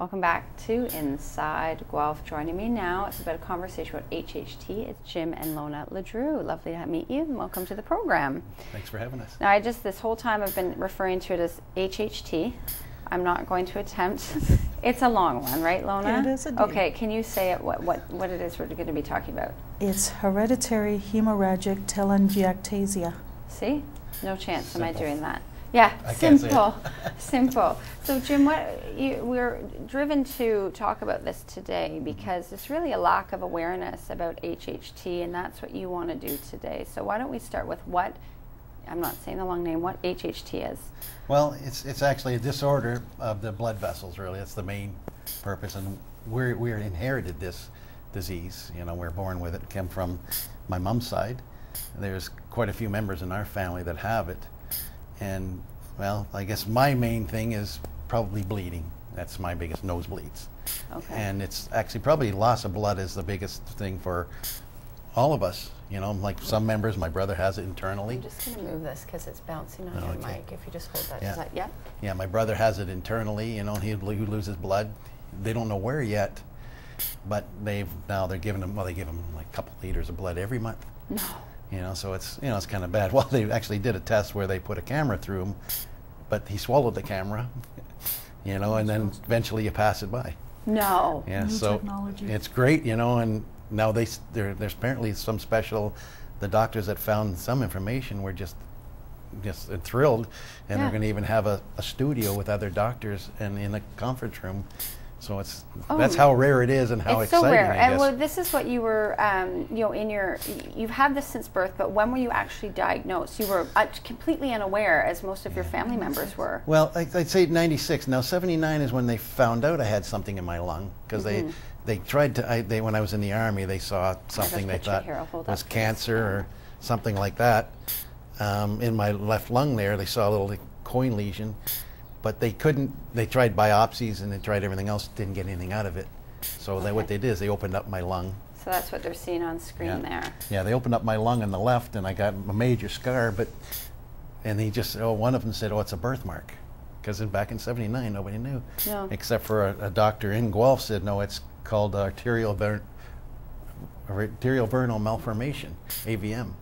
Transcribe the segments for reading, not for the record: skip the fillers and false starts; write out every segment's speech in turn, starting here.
Welcome back to Inside Guelph. Joining me now, it's about a conversation about HHT. It's Jim and Lona Ledrew. Lovely to meet you and welcome to the program. Thanks for having us. Now, this whole time I've been referring to it as HHT. I'm not going to attempt. It's a long one, right, Lona? Yeah, it is indeed. Okay, can you say it, what it is we're going to be talking about? It's hereditary hemorrhagic telangiectasia. See? No chance Simple. am I doing that. Yeah, I can't say simple, it. simple. So Jim, we're driven to talk about this today because there's really a lack of awareness about HHT, and that's what you want to do today. So why don't we start with what, I'm not saying the long name, what HHT is? Well, it's actually a disorder of the blood vessels, really. That's the main purpose, and we inherited this disease. You know, we're born with it. It came from my mom's side. There's quite a few members in our family that have it. And, well, I guess my main thing is probably bleeding. That's my biggest nosebleeds. Okay. And it's actually probably loss of blood is the biggest thing for all of us. You know, like some members, my brother has it internally. I'm just going to move this because it's bouncing on your Okay. mic. If you just hold that. Yeah. Is that, yeah? Yeah, my brother has it internally. You know, he loses blood. They don't know where yet, but they're giving him, well, they give him like a couple liters of blood every month. No. You know, so it's kind of bad. Well, they actually did a test where they put a camera through him, but he swallowed the camera, you know, and then eventually you pass it by. No. Yeah, New so technology. it's great, you know, and now there's apparently some special, the doctors that found some information were just thrilled, and Yeah. they're going to even have a studio with other doctors and in a conference room. So that's how rare it is and how it's exciting. so rare. I And guess. well, this is what you were, you've had this since birth, but when were you actually diagnosed? You were completely unaware, as most of your family members were. Well, I'd say 96. Now 79 is when they found out I had something in my lung, because they tried to. When I was in the Army, they saw something they thought was cancer or something like that in my left lung. There, they saw a little coin lesion. But they couldn't, they tried biopsies and they tried everything else, didn't get anything out of it. So what they did is they opened up my lung. So that's what they're seeing on screen there. Yeah, they opened up my lung on the left and I got a major scar, and one of them said, it's a birthmark. Because back in 79, nobody knew. No. Except for a doctor in Guelph said, no, it's called arterial vernal malformation, AVM.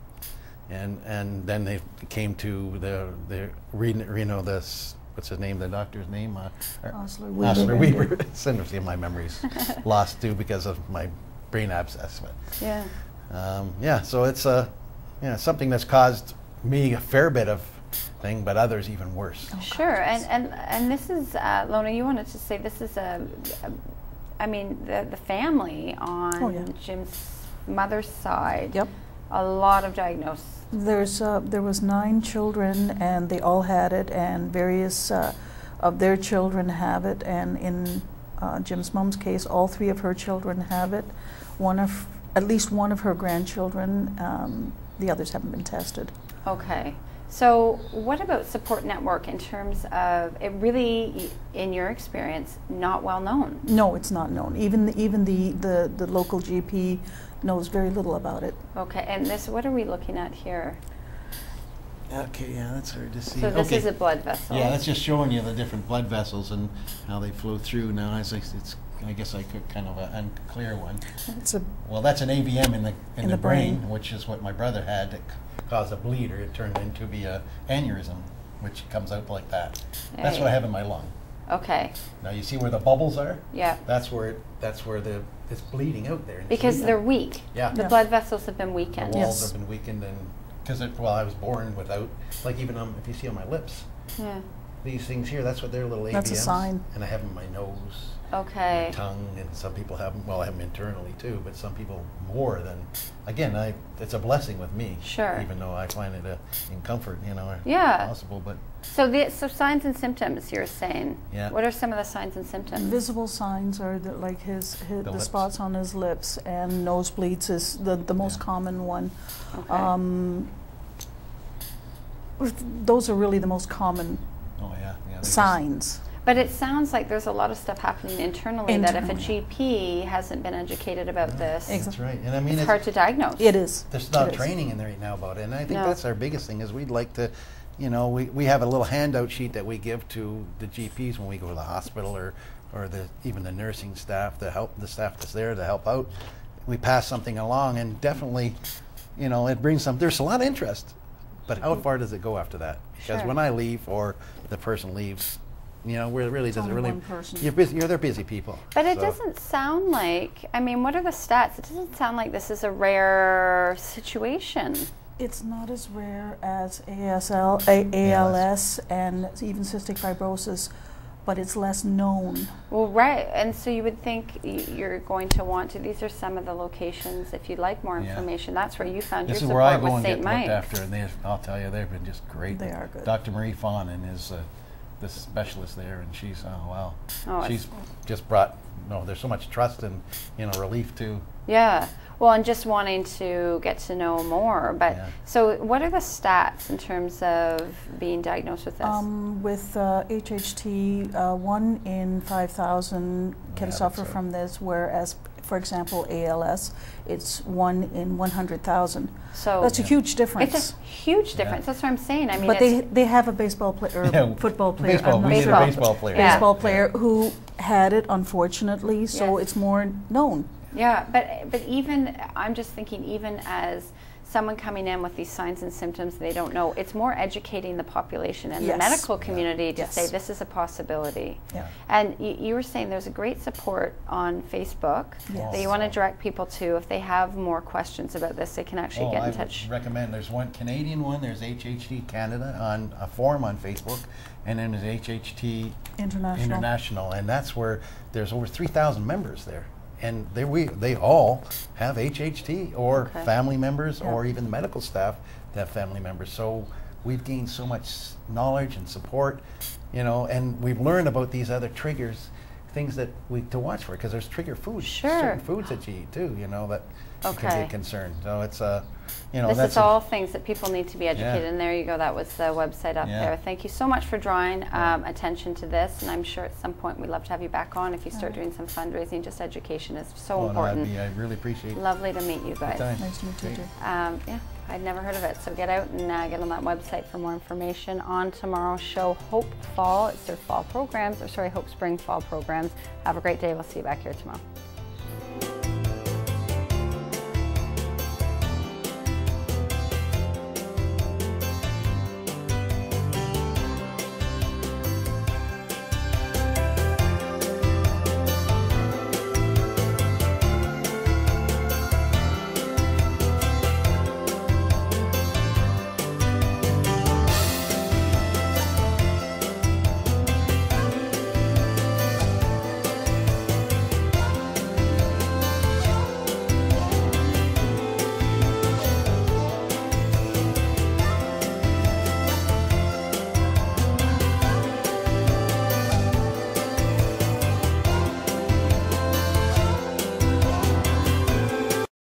And then they came to what's his name? The doctor's name? Osler Weber. Sometimes my memory's lost too because of my brain abscess. But Yeah. So it's something that's caused me a fair bit of thing, but others even worse. Sure. And this is, Lona, you wanted to say this is the family on Jim's mother's side. Yep. A lot of diagnosis. There was 9 children, and they all had it, and various of their children have it. And in Jim's mom's case, all 3 of her children have it. At least one of her grandchildren. The others haven't been tested. Okay. So what about support network in terms of it really, in your experience, not well known? No, it's not known. Even the local GP knows very little about it. Okay, and what are we looking at here? Okay, yeah, that's hard to see. So this is a blood vessel. Yeah, that's just showing you the different blood vessels and how they flow through. Now, I guess I could kind of an unclear one. Well, that's an AVM in the brain, which is what my brother had that caused a bleeder. It turned into be a aneurysm, which comes out like that. That's what I have in my lung. Okay. Now you see where the bubbles are? Yeah. That's where it's bleeding out there. Because they're weak. Yeah. The blood vessels have been weakened. The walls have been weakened, and because I was born without, like even if you see on my lips, these things here, that's what they're little AVMs. That's a sign. And I have them in my nose. Okay. My tongue, and some people have them. Well, I have them internally too, but some people more than. Again, it's a blessing with me. Sure. Even though I find it in comfort, possible. But so signs and symptoms you're saying. Yeah. What are some of the signs and symptoms? Visible signs are like the spots on his lips, and nosebleeds is the most common one. Okay. Those are really the most common signs. But it sounds like there's a lot of stuff happening internally that if a GP hasn't been educated about this, that's right. And I mean, it's hard to diagnose. It is. There's not training in there right now about it, and I think that's our biggest thing is we'd like to, we have a little handout sheet that we give to the GPs when we go to the hospital or or even the nursing staff, the staff that's there to help out. We pass something along, and definitely, you know, it brings some. There's a lot of interest, but how far does it go after that? Because when I leave or the person leaves, you know, where it really doesn't really. You're busy. They're busy people. But it doesn't sound like. I mean, what are the stats? It doesn't sound like this is a rare situation. It's not as rare as ALS, and even cystic fibrosis, but it's less known. Well, right, and so you would think you're going to want to. These are some of the locations. If you'd like more information, that's where you found your support with St. Mike. This is where I go and get looked after, and I'll tell you, they've been just great. They are good. Dr. Marie Fawnin is the specialist there, and she's she's just brought. No, there's so much trust and relief too. Yeah. Well, and just wanting to get to know more. But so, what are the stats in terms of being diagnosed with this? With HHT, 1 in 5,000 can suffer from this, whereas, for example, ALS, it's 1 in 100,000. So that's a huge difference. It's a huge difference. That's what I'm saying. I mean, but they have a baseball player, or football player, baseball player who had it, unfortunately. So it's more known. Yeah, but even, I'm just thinking, even as someone coming in with these signs and symptoms they don't know, it's more educating the population and the medical community to say this is a possibility. Yeah. And you were saying there's a great support on Facebook that you want to direct people to. If they have more questions about this, they can actually get in touch. I recommend, there's one Canadian one, there's HHT Canada on a forum on Facebook, and then there's HHT International, and that's where there's over 3,000 members there. And they all have HHT, or family members, or even medical staff that have family members. So we've gained so much knowledge and support, and we've learned about these other triggers, things that to watch for, because there's trigger foods, certain foods that you eat too, that you can be concerned. So it's this is all things that people need to be educated. And there you go. That was the website up there. Thank you so much for drawing attention to this. And I'm sure at some point we'd love to have you back on if you start doing some fundraising. Just education is so important. I really appreciate it. Lovely to meet you guys. Nice to meet you too. Yeah, I'd never heard of it. So get out and get on that website for more information. On tomorrow's show, Hope Fall. It's their fall programs, or sorry, Hope Spring fall programs. Have a great day. We'll see you back here tomorrow.